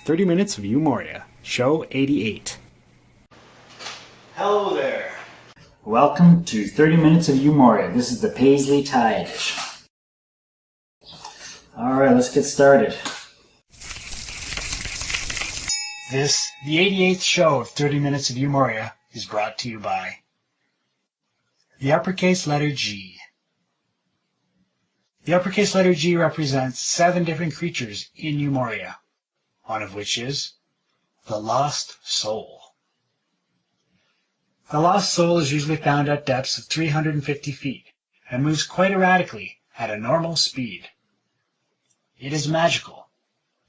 30 Minutes of UMoria, Show 88. Hello there. Welcome to 30 Minutes of UMoria. This is the Paisley Tie Edition. Alright, let's get started. The 88th show of 30 Minutes of UMoria, is brought to you by the uppercase letter G. The uppercase letter G represents 7 different creatures in UMoria, one of which is the lost soul. The lost soul is usually found at depths of 350 feet and moves quite erratically at a normal speed. It is magical,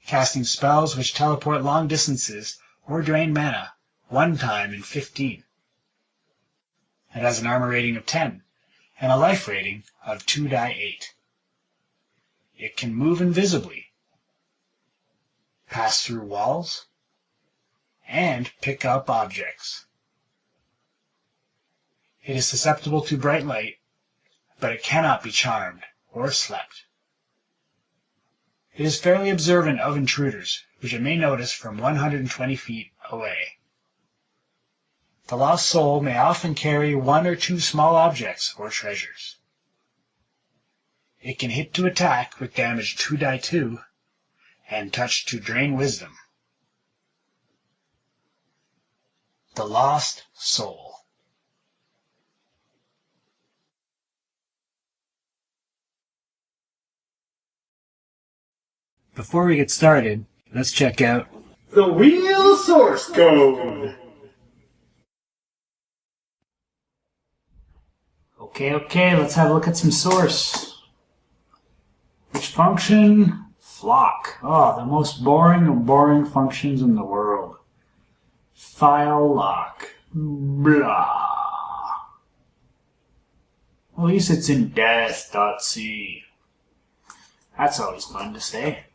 casting spells which teleport long distances or drain mana 1 time in 15. It has an armor rating of 10 and a life rating of 2-8. It can move invisibly, pass through walls, and pick up objects. It is susceptible to bright light, but it cannot be charmed or slept. It is fairly observant of intruders, which it may notice from 120 feet away. The lost soul may often carry 1 or 2 small objects or treasures. It can hit to attack with damage 2-2 and touch to drain wisdom. The lost soul. Before we get started, let's check out The Wheel Source Code. Okay, let's have a look at some source. Which function? Flock. Oh, the most boring of boring functions in the world. File lock. Blah. At least it's in death.c. That's always fun to say.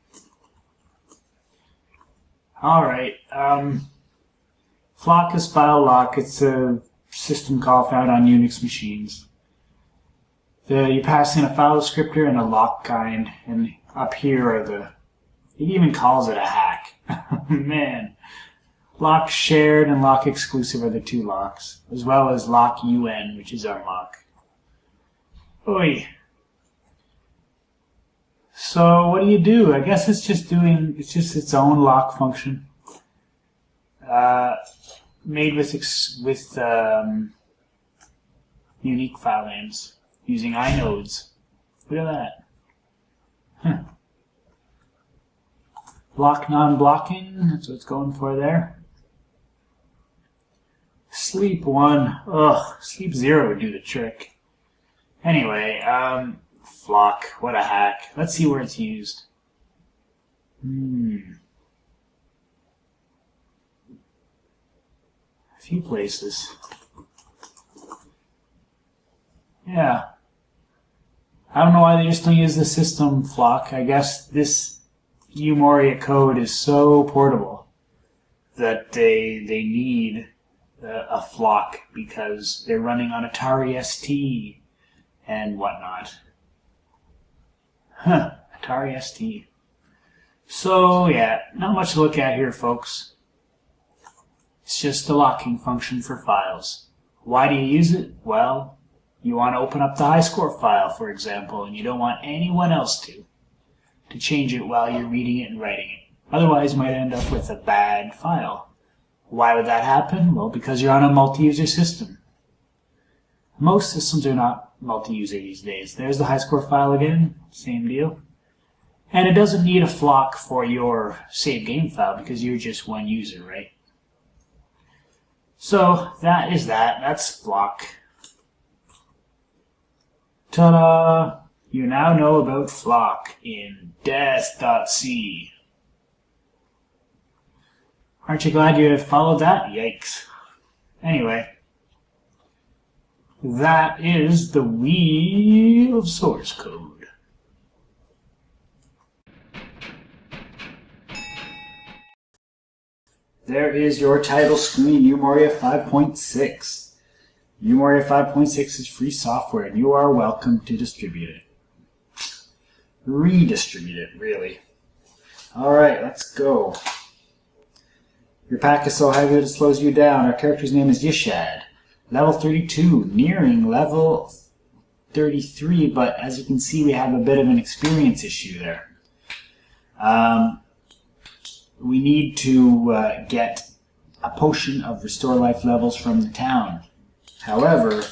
Alright, flock is file lock. It's a system call found on Unix machines. You pass in a file descriptor and a lock kind, and up here are it even calls it a hack. Man. Lock shared and lock exclusive are the 2 locks, as well as lock UN, which is our lock. Oi. So what do? I guess it's just its own lock function, made with unique file names using inodes. Look at that. Huh. Block non-blocking. That's what it's going for there. Sleep 1. Ugh. Sleep 0 would do the trick. Anyway, flock. What a hack. Let's see where it's used. A few places. Yeah. I don't know why they just don't use the system flock. I guess this UMoria code is so portable that they need a flock because they're running on Atari ST and whatnot. Atari ST. So, yeah, not much to look at here, folks. It's just a locking function for files. Why do you use it? Well, you want to open up the high score file, for example, and you don't want anyone else to change it while you're reading it and writing it. Otherwise, you might end up with a bad file. Why would that happen? Well, because you're on a multi-user system. Most systems are not multi-user these days. There's the high score file again, same deal. And it doesn't need a flock for your save game file because you're just one user, right? So that is that. That's flock. Ta-da! You now know about flock in death.c. Aren't you glad you followed that? Yikes. Anyway. That is the Wheel of Source Code. There is your title screen, UMoria 5.6. UMoria 5.6 is free software, and you are welcome to distribute it. Redistribute it, really. Alright, let's go. Your pack is so heavy that it slows you down. Our character's name is Yishad. Level 32, nearing level 33, but as you can see, we have a bit of an experience issue there. We need to get a potion of restore life levels from the town. However,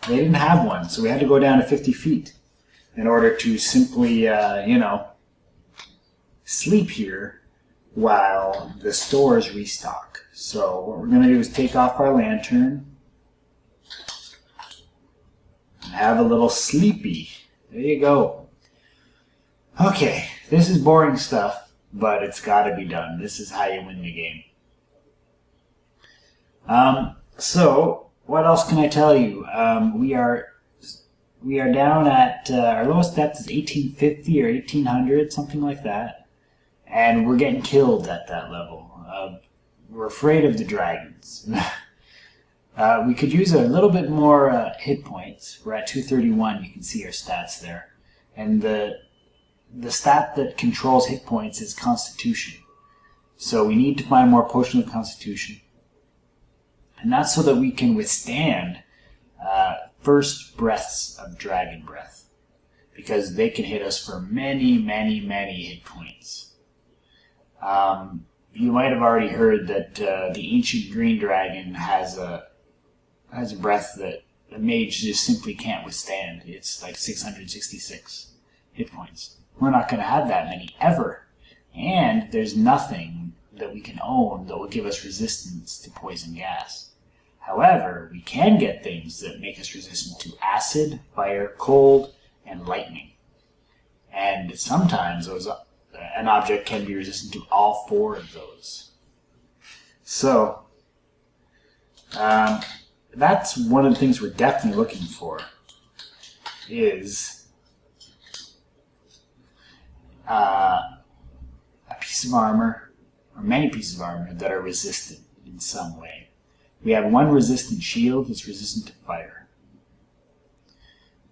they didn't have one, so we had to go down to 50 feet in order to simply, sleep here while the stores restock. So what we're going to do is take off our lantern and have a little sleepy. There you go. Okay, this is boring stuff, but it's got to be done. This is how you win the game. So what else can I tell you? We are down at our lowest depth is 1850 or 1800, something like that, and we're getting killed at that level. We're afraid of the dragons. We could use a little bit more hit points. We're at 231. You can see our stats there, and the stat that controls hit points is Constitution. So we need to find more potions of Constitution. And that's so that we can withstand first breaths of dragon breath. Because they can hit us for many, many, many hit points. You might have already heard that the ancient green dragon has a breath that the mage just simply can't withstand. It's like 666 hit points. We're not going to have that many ever. And there's nothing that we can own that will give us resistance to poison gas. However, we can get things that make us resistant to acid, fire, cold, and lightning. And sometimes an object can be resistant to all four of those. So, that's one of the things we're definitely looking for, is a piece of armor, or many pieces of armor, that are resistant in some way. We have one resistant shield that's resistant to fire.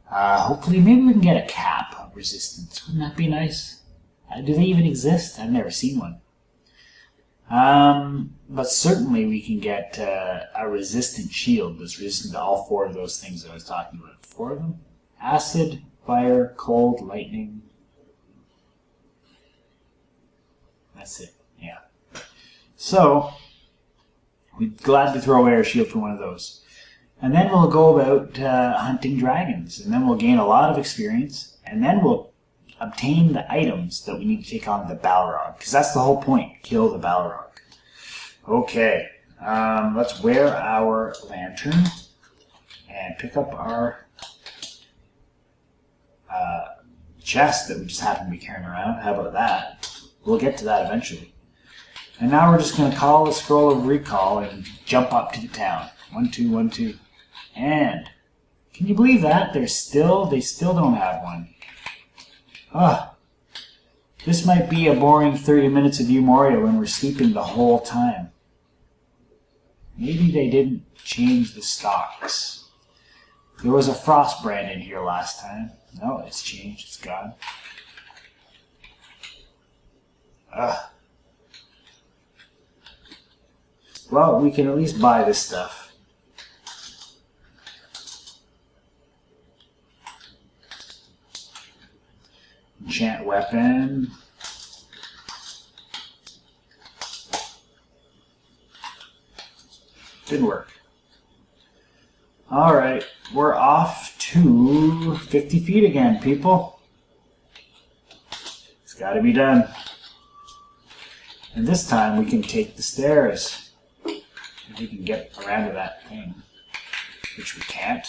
Hopefully, maybe we can get a cap of resistance. Wouldn't that be nice? Do they even exist? I've never seen one. But certainly we can get a resistant shield that's resistant to all four of those things that I was talking about. Four of them? Acid, fire, cold, lightning. That's it, yeah. So, we'd gladly throw away our shield for one of those. And then we'll go about hunting dragons. And then we'll gain a lot of experience. And then we'll obtain the items that we need to take on the Balrog. Because that's the whole point. Kill the Balrog. Okay. Let's wear our lantern. And pick up our chest that we just happen to be carrying around. How about that? We'll get to that eventually. And now we're just going to call the scroll of recall and jump up to the town. 1, 2, 1, 2. And can you believe that? They still don't have one. This might be a boring 30 minutes of UMoria when we're sleeping the whole time. Maybe they didn't change the stocks. There was a frost brand in here last time. No, it's changed. It's gone. Well, we can at least buy this stuff. Enchant weapon. Didn't work. Alright, we're off to 50 feet again, people. It's got to be done. And this time we can take the stairs. If we can get around to that thing. Which we can't.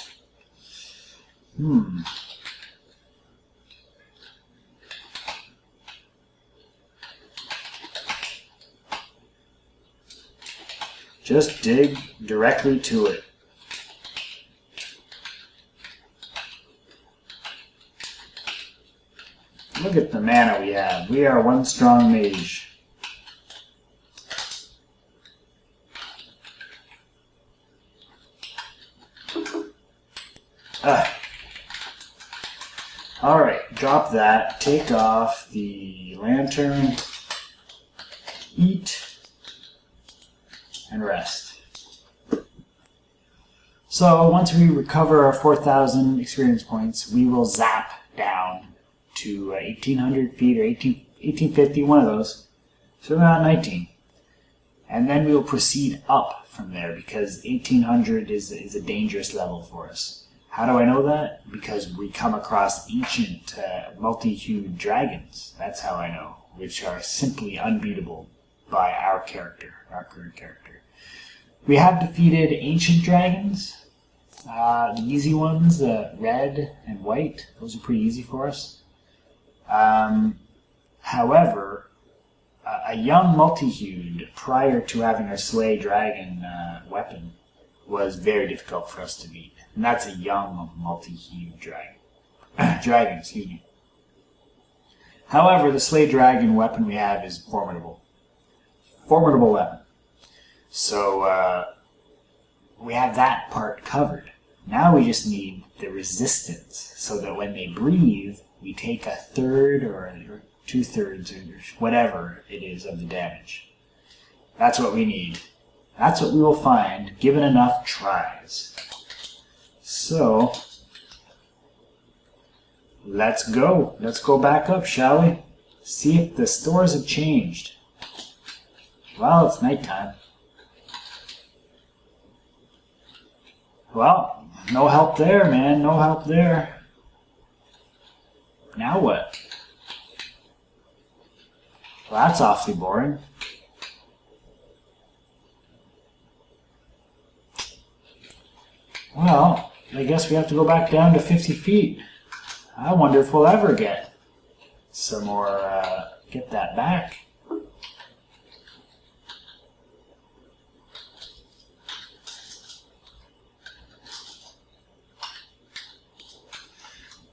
Just dig directly to it. Look at the mana we have. We are one strong mage. Alright, drop that. Take off the lantern. Eat. And rest. So once we recover our 4,000 experience points, we will zap down to 1,800 feet or 1850, one of those. So we're at 19. And then we will proceed up from there because 1,800 is a dangerous level for us. How do I know that? Because we come across ancient multi-hued dragons. That's how I know, which are simply unbeatable by our character, our current character. We have defeated ancient dragons. The easy ones, red and white, those are pretty easy for us. However, a young multi-hued, prior to having our slay dragon weapon, was very difficult for us to beat. And that's a young multi-hued dragon. Dragon, excuse me. However, the slay dragon weapon we have is formidable. Formidable weapon. So, we have that part covered. Now we just need the resistance, so that when they breathe, we take a third or 2/3 or whatever it is of the damage. That's what we need. That's what we will find, given enough tries. So, let's go. Let's go back up, shall we? See if the stores have changed. Well, it's nighttime. Well, no help there, man. No help there. Now what? Well, that's awfully boring. Well, I guess we have to go back down to 50 feet. I wonder if we'll ever get some more, get that back.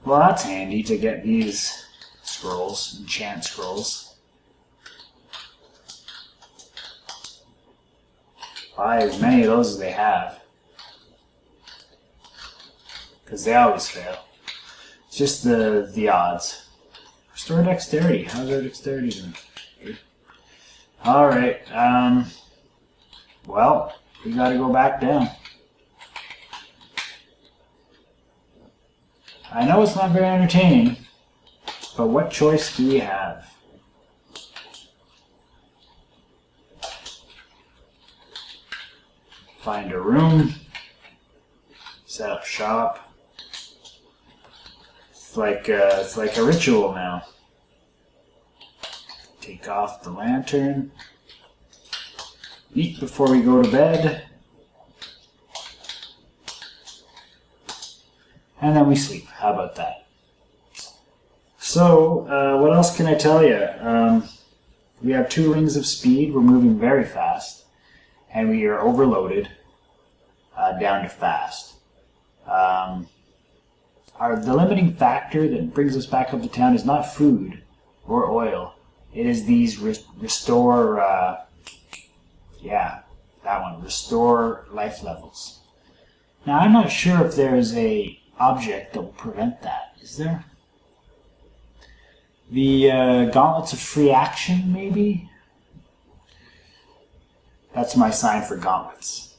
Well, that's handy to get these scrolls, enchant scrolls. Buy as many of those as they have. Because they always fail. It's just the odds. Restore dexterity. How's our dexterity doing? Good. Alright, well, we gotta go back down. I know it's not very entertaining, but what choice do we have? Find a room, set up shop. It's like a ritual now. Take off the lantern. Eat before we go to bed. And then we sleep. How about that? So, what else can I tell you? We have 2 rings of speed. We're moving very fast. And we are overloaded down to fast. The limiting factor that brings us back up to town is not food or oil. It is these restore, restore life levels. Now, I'm not sure if there's a object that will prevent that. Is there? The gauntlets of free action, maybe? That's my sign for gauntlets.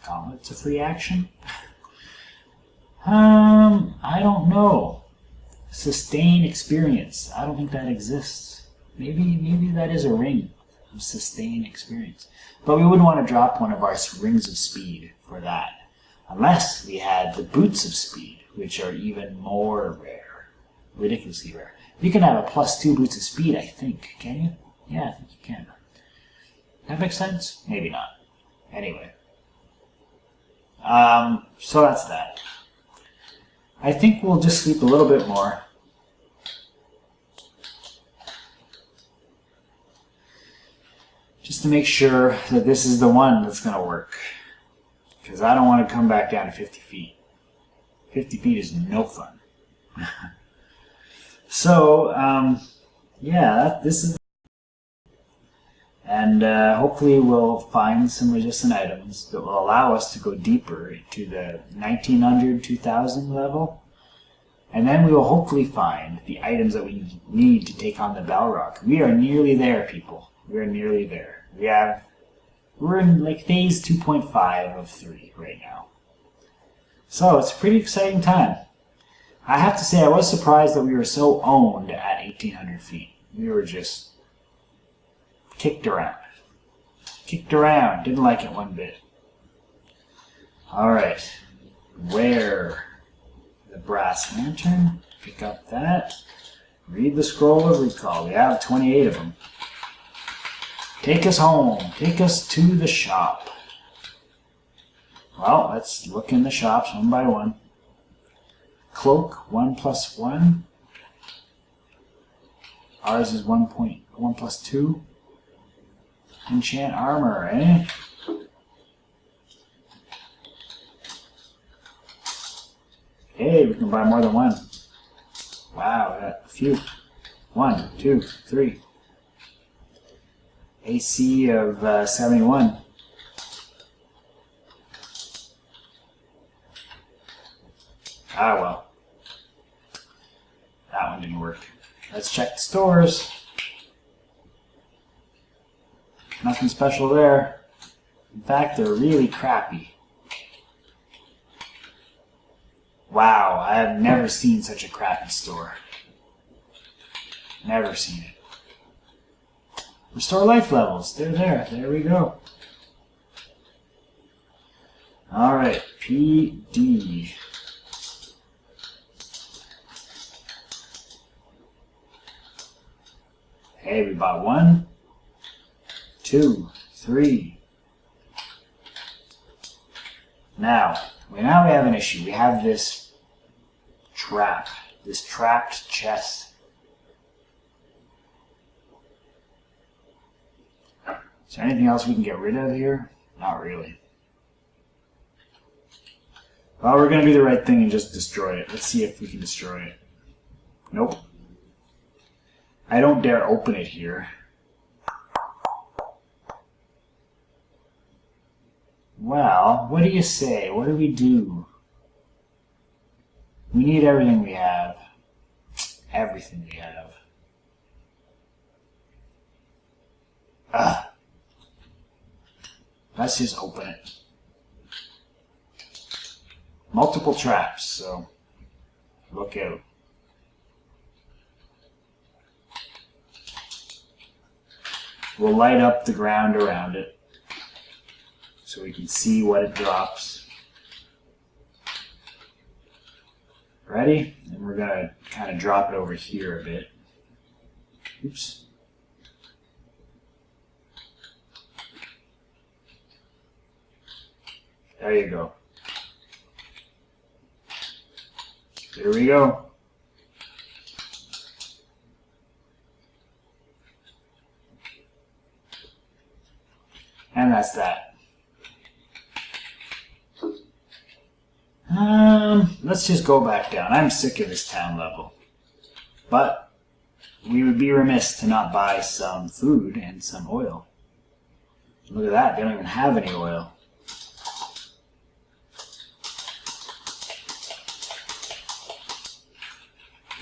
Gauntlets of free action? I don't know. Sustain experience. I don't think that exists. Maybe that is a ring of sustain experience. But we wouldn't want to drop one of our rings of speed for that. Unless we had the boots of speed, which are even more rare. Ridiculously rare. You can have a +2 boots of speed, I think. Can you? Yeah, I think you can. That makes sense? Maybe not. Anyway. So that's that. I think we'll just sleep a little bit more. Just to make sure that this is the one that's going to work. Because I don't want to come back down to 50 feet. 50 feet is no fun. So, this is... And hopefully we'll find some resistant items that will allow us to go deeper to the 1900, 2000 level. And then we will hopefully find the items that we need to take on the Balrog. We are nearly there, people. We are nearly there. We're in like phase 2.5 of 3 right now. So it's a pretty exciting time. I have to say I was surprised that we were so owned at 1,800 feet. We were just kicked around. Kicked around. Didn't like it one bit. Alright. Where? The brass lantern. Pick up that. Read the scroll of recall. We have 28 of them. Take us home. Take us to the shop. Well, let's look in the shops one by one. Cloak, 1+1. Ours is 1+2. Enchant armor, eh? Hey, we can buy more than one. Wow, got a few. 1, 2, 3. AC of 71. Ah, well. That one didn't work. Let's check the stores. Nothing special there. In fact, they're really crappy. Wow, I have never seen such a crappy store. Never seen it. Restore life levels. They're there. There we go. Alright, PD. Hey, we bought 1, 2, 3. Now we have an issue. We have this trap, this trapped chest. Is there anything else we can get rid of here? Not really. Well, we're going to do the right thing and just destroy it. Let's see if we can destroy it. Nope. I don't dare open it here. Well, what do you say? What do we do? We need everything we have. Everything we have. Ugh. Let's just open it. Multiple traps, so look out. We'll light up the ground around it so we can see what it drops. Ready? And we're going to kind of drop it over here a bit. Oops. There you go. There we go. And that's that. Let's just go back down. I'm sick of this town level. But we would be remiss to not buy some food and some oil. Look at that. They don't even have any oil.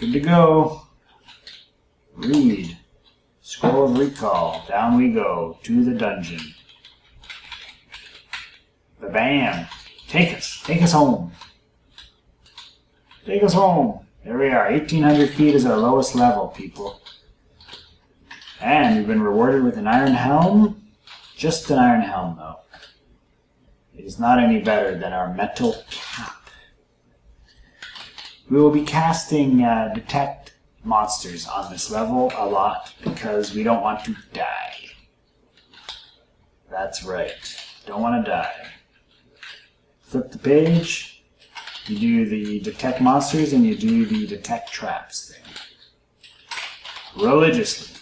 Good to go. Read. Scroll of recall. Down we go to the dungeon. Ba-bam. Take us home. Take us home. There we are. 1,800 feet is our lowest level, people. And we've been rewarded with an iron helm. Just an iron helm, though. It is not any better than our metal cap. We will be casting detect monsters on this level a lot because we don't want to die. That's right. Don't want to die. Flip the page. You do the detect monsters and you do the detect traps thing. Religiously.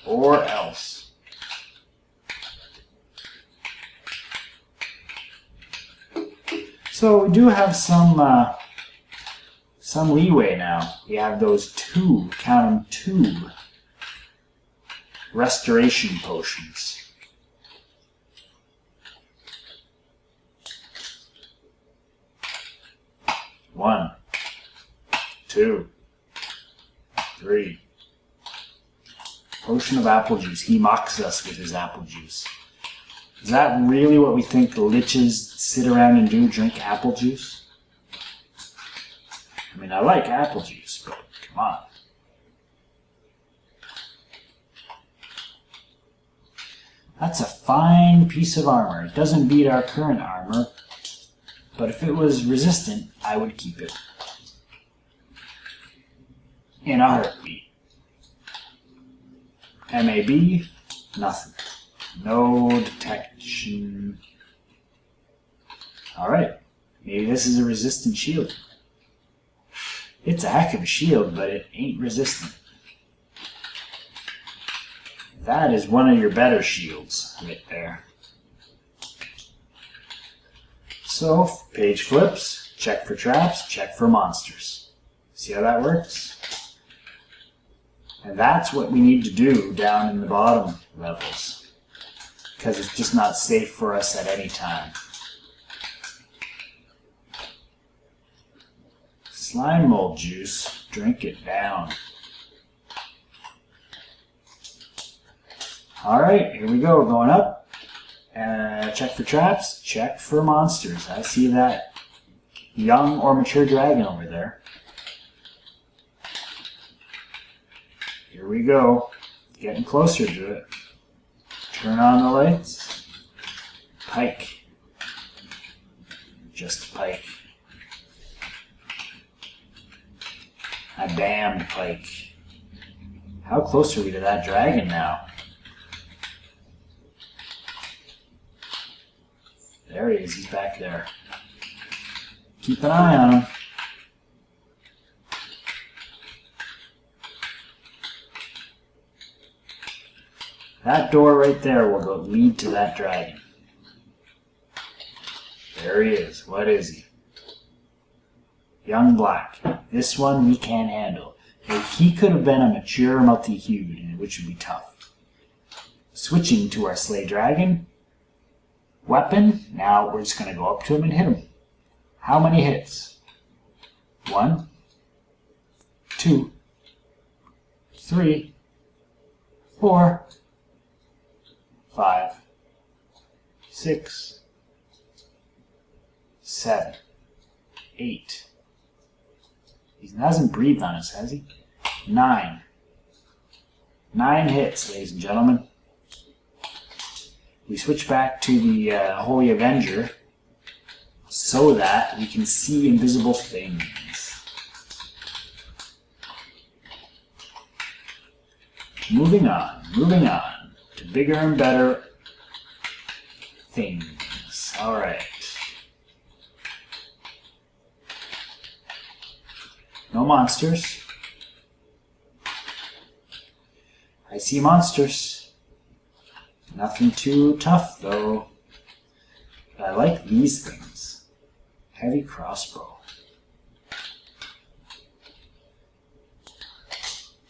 Or else. So we do have some leeway now. We have those 2, count them 2, restoration potions. 1, 2, 3. Potion of apple juice. He mocks us with his apple juice. Is that really what we think the liches sit around and do, drink apple juice? I mean, I like apple juice, but come on. That's a fine piece of armor. It doesn't beat our current armor, but if it was resistant, I would keep it. In a heartbeat. MAB, nothing. No detection. Alright, maybe this is a resistant shield. It's a heck of a shield, but it ain't resistant. That is one of your better shields right there. So, page flips, check for traps, check for monsters. See how that works? And that's what we need to do down in the bottom levels, because it's just not safe for us at any time. Slime mold juice, drink it down. Alright, here we go, going up. Check for traps, check for monsters. I see that young or mature dragon over there. Here we go, getting closer to it. Turn on the lights. Pike. Just pike. A damned pike. How close are we to that dragon now? There he is, he's back there. Keep an eye on him. That door right there will go lead to that dragon. There he is. What is he? Young black. This one we can't handle. If he could have been a mature multi-hued, which would be tough. Switching to our Slay Dragon. Weapon. Now we're just going to go up to him and hit him. How many hits? 1, 2, 3, 4, 5, 6, 7, 8. He hasn't breathed on us, has he? 9. 9 hits, ladies and gentlemen. We switch back to the Holy Avenger so that we can see invisible things. Moving on to bigger and better things. Alright. No monsters. I see monsters. Nothing too tough, though. But I like these things. Heavy crossbow.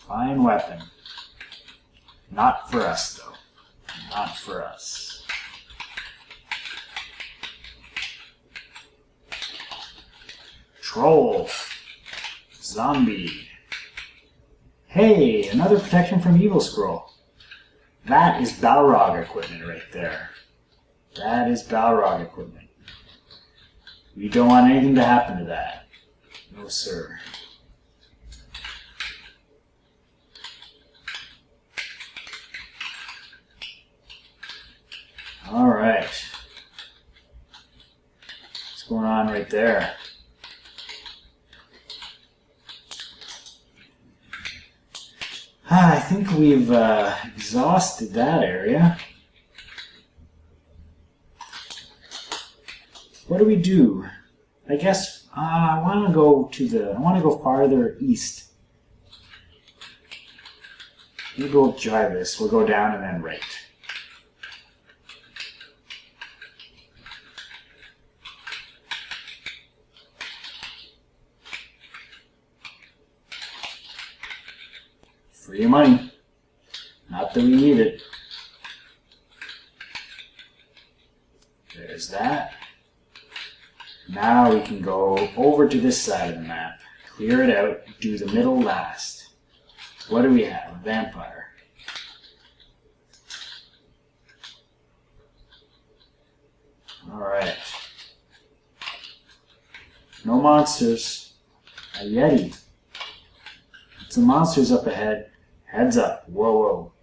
Fine weapon. Not for us, though. Not for us. Troll. Zombie. Hey, another protection from evil scroll. That is Balrog equipment right there. That is Balrog equipment. We don't want anything to happen to that. No, sir. Alright. What's going on right there? I think we've exhausted that area. What do we do? I guess I want to go farther east. Maybe we'll try this. We'll go down and then right. Free money. Not that we need it. There's that. Now we can go over to this side of the map. Clear it out. Do the middle last. What do we have? Vampire. Alright. No monsters. A Yeti. Some monsters up ahead. Heads up. Whoa, whoa.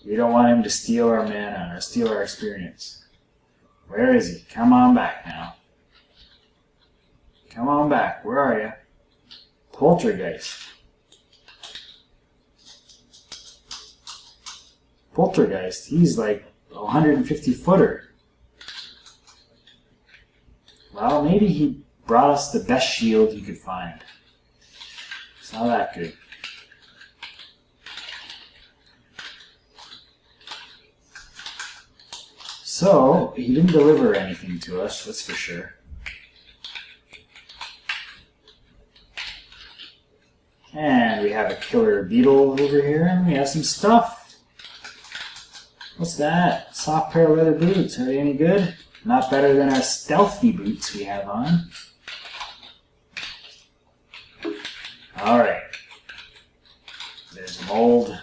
We don't want him to steal our mana or steal our experience. Where is he? Come on back now. Come on back. Where are you? Poltergeist. Poltergeist. He's like a 150 footer. Well, maybe he brought us the best shield he could find. It's not that good. So, he didn't deliver anything to us, that's for sure. And we have a killer beetle over here, and we have some stuff. What's that? Soft pair of leather boots. Are they any good? Not better than our stealthy boots we have on. Alright. There's mold.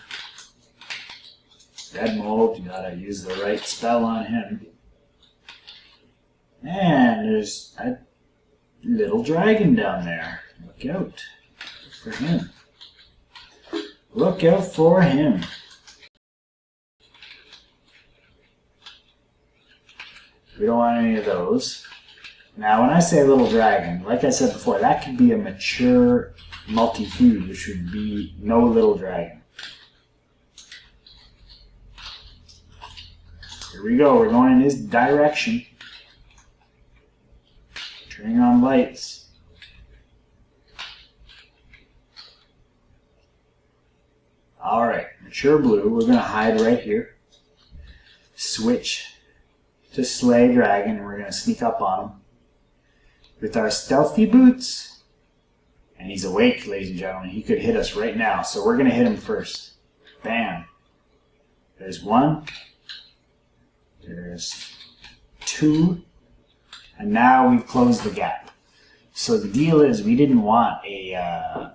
Red mold. You gotta use the right spell on him. And there's a little dragon down there. Look out. Look for him. Look out for him. We don't want any of those. Now, when I say little dragon, like I said before, that could be a mature multi-hued, which would be no little dragon. Here we go. We're going in his direction. Turning on lights. Alright, mature blue. We're going to hide right here. Switch to slay dragon. We're going to sneak up on him with our stealthy boots. And he's awake, ladies and gentlemen. He could hit us right now. So we're going to hit him first. Bam. There's one. There's two. And now we've closed the gap. So the deal is we didn't want a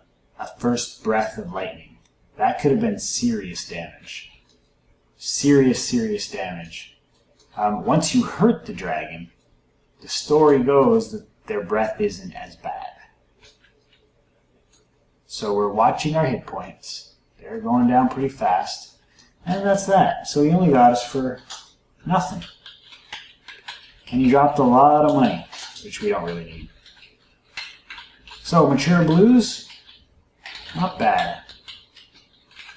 first breath of lightning. That could have been serious damage. Serious damage. Once you hurt the dragon, the story goes that their breath isn't as bad. So we're watching our hit points. They're going down pretty fast. And that's that. So he only got us for nothing. And he dropped a lot of money, which we don't really need. So mature blues, not bad.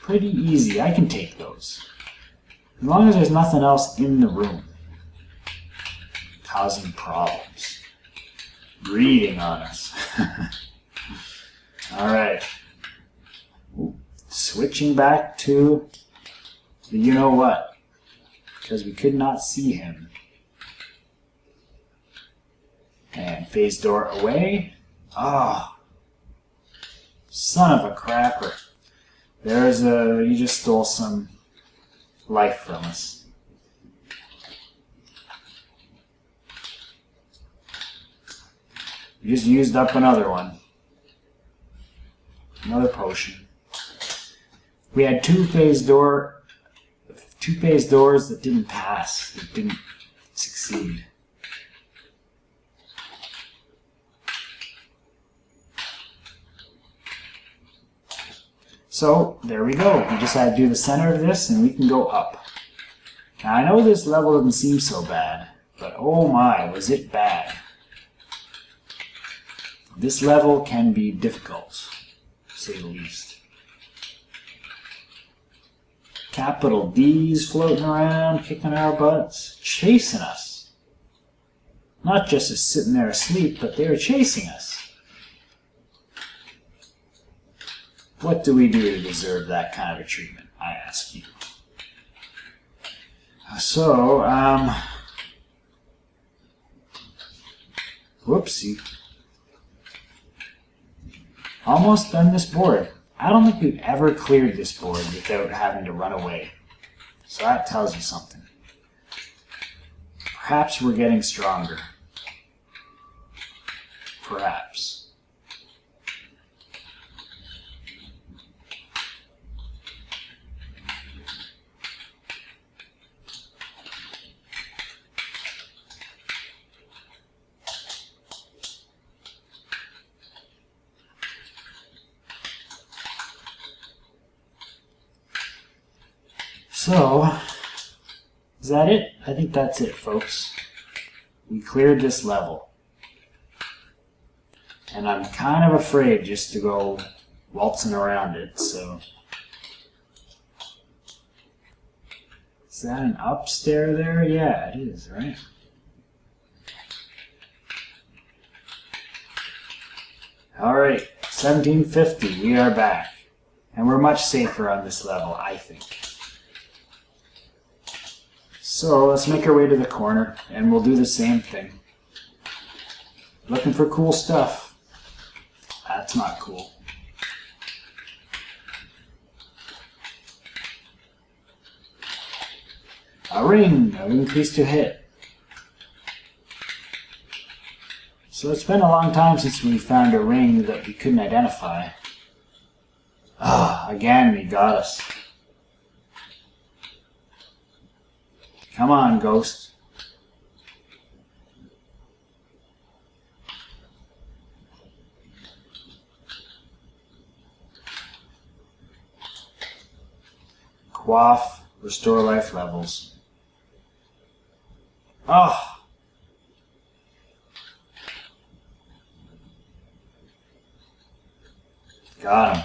Pretty easy. I can take those. As long as there's nothing else in the room causing problems. Breathing on us. Alright. Switching back to the you-know-what. Because we could not see him. And phase door away. Oh. Son of a crapper. You just stole some life from us. You just used up another one. Another potion. We had two phase doors that didn't pass, that didn't succeed. So, there we go. We just had to do the center of this and we can go up. Now, I know this level doesn't seem so bad, but oh my, was it bad. This level can be difficult, to say the least. Capital D's floating around, kicking our butts, chasing us. Not just as sitting there asleep, but they were chasing us. What do we do to deserve that kind of a treatment, I ask you? So, whoopsie. Almost done this board. I don't think we've ever cleared this board without having to run away. So that tells you something. Perhaps we're getting stronger. Perhaps. So, is that it? I think that's it, folks. We cleared this level. And I'm kind of afraid just to go waltzing around it, so... Is that an up stair there? Yeah, it is, right? Alright, 1750, we are back. And we're much safer on this level, I think. So let's make our way to the corner, and we'll do the same thing. Looking for cool stuff. That's not cool. A ring of increase to hit. So it's been a long time since we found a ring that we couldn't identify. Ah, again, he got us. Come on, ghost. Quaff, restore life levels. Oh! Got him.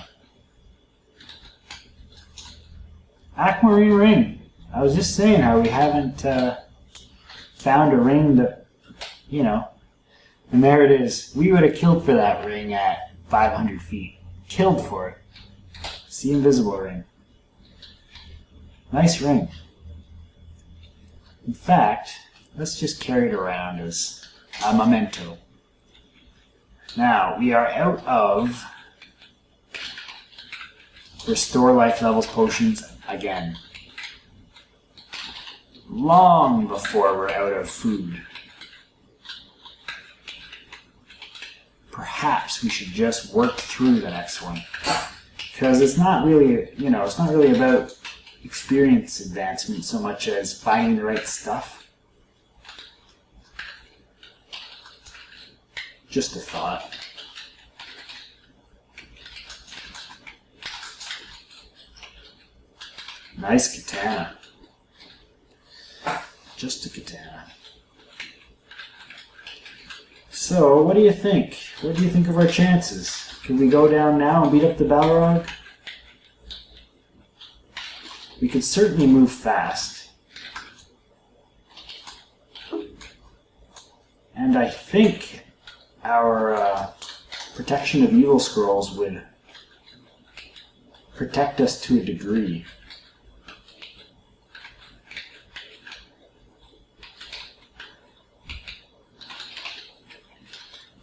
Aquamarine ring. I was just saying how we haven't found a ring that, you know, and there it is. We would have killed for that ring at 500 feet. Killed for it. It's the invisible ring. Nice ring. In fact, let's just carry it around as a memento. Now, we are out of restore life levels potions again. Long before we're out of food. Perhaps we should just work through the next one. Because it's not really, you know, it's not really about experience advancement so much as finding the right stuff. Just a thought. Nice katana. Just a katana. So, what do you think? What do you think of our chances? Can we go down now and beat up the Balrog? We could certainly move fast. And I think our protection of evil scrolls would protect us to a degree.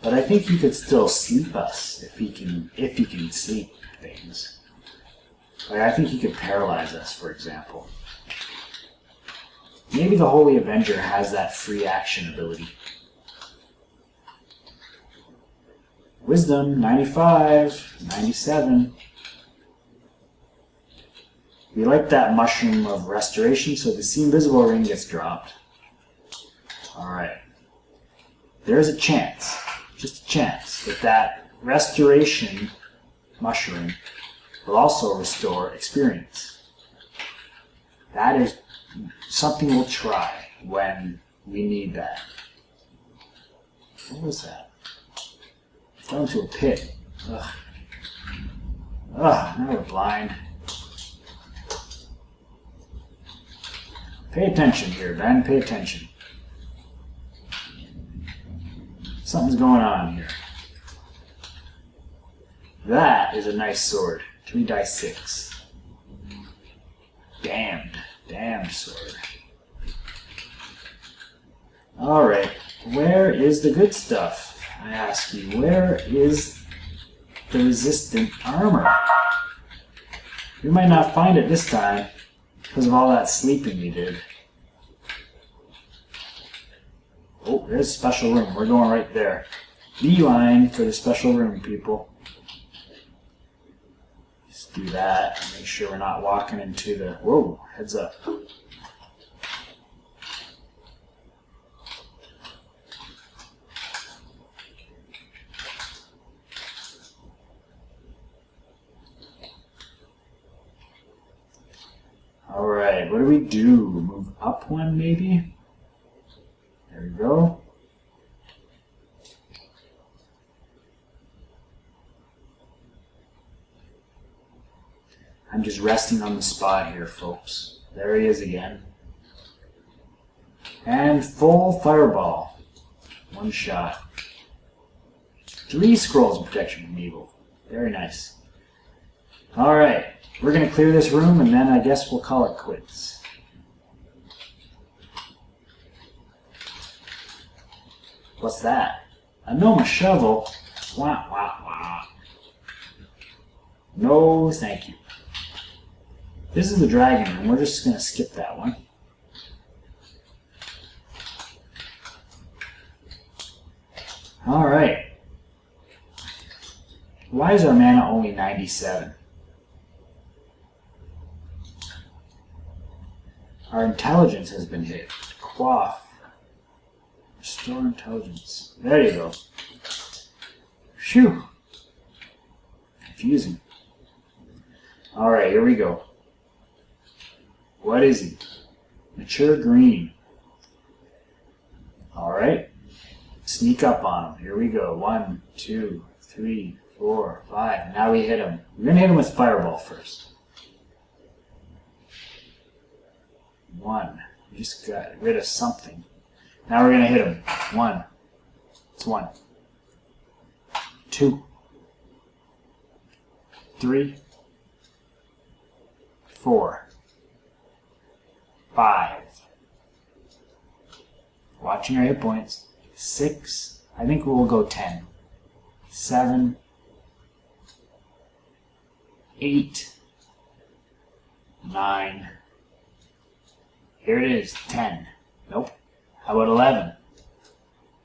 But I think he could still sleep us if he can sleep things. Like I think he could paralyze us, for example. Maybe the Holy Avenger has that free action ability. Wisdom, 95, 97. We like that mushroom of restoration, so the See Invisible ring gets dropped. Alright. There's a chance, just a chance, that that restoration mushroom will also restore experience. That is something we'll try when we need that. What was that? Fell into a pit. Ugh. Ugh, now we're blind. Pay attention here, Ben. Pay attention. Something's going on here. That is a nice sword. 3 dice 6. Damned. Damned sword. Alright. Where is the good stuff? I ask you, where is the resistant armor? We might not find it this time because of all that sleeping we did. Oh, there's a special room. We're going right there. Beeline for the special room, people. Just do that and make sure we're not walking into the... Whoa, heads up. Alright, right, what do we do? Move up one, maybe? There we go. I'm just resting on the spot here, folks. There he is again. And full fireball. One shot. 3 scrolls of protection from evil. Very nice. Alright, we're going to clear this room and then I guess we'll call it quits. What's that? A gnome shovel? Wah, wah, wah. No, thank you. This is the dragon room. We're just going to skip that one. Alright. Why is our mana only 97? Our intelligence has been hit. Quaff. Restore intelligence. There you go. Phew. Confusing. Alright, here we go. What is he? Mature green. Alright. Sneak up on him. Here we go. 1, 2, 3, 4, 5. Now we hit him. We're going to hit him with fireball first. 1. We just got rid of something. Now we're going to hit him. 1. It's 1. 2. 3. 4. 5. Watching our hit points. 6. I think we'll go 10. 7. 8. 9. Here it is. 10. Nope. How about 11?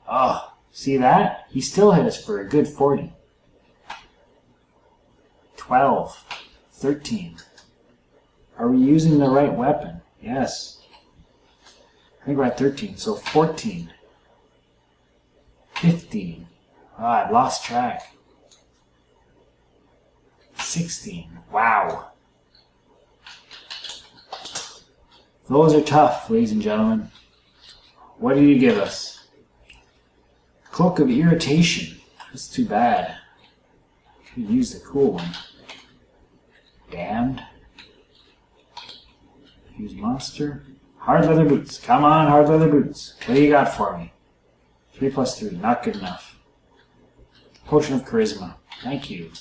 Oh, see that? He still hit us for a good 40. 12. 13. Are we using the right weapon? Yes. I think we're at 13. So 14. 15. Ah, I lost track. 16. Wow. Those are tough, ladies and gentlemen. What did you give us? Cloak of Irritation. That's too bad. Could use the cool one. Damned. Use monster. Hard leather boots. Come on, hard leather boots. What do you got for me? 3 plus 3. Not good enough. Potion of Charisma. Thank you.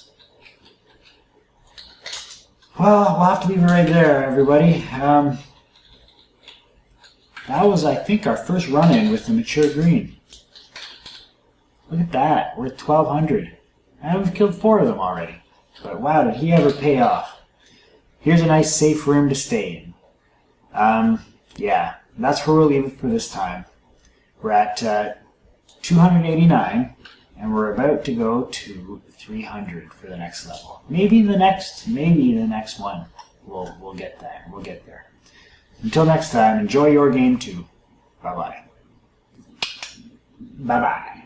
Well, we'll have to leave it right there, everybody. That was, I think, our first run-in with the mature green. Look at that. We're at 1,200. And we've killed 4 of them already. But wow, did he ever pay off. Here's a nice safe room to stay in. Yeah, that's where we'll leave it for this time. We're at 289, and we're about to go to 300 for the next level. Maybe the next one. We'll get there. We'll get there. Until next time, enjoy your game too. Bye-bye. Bye-bye.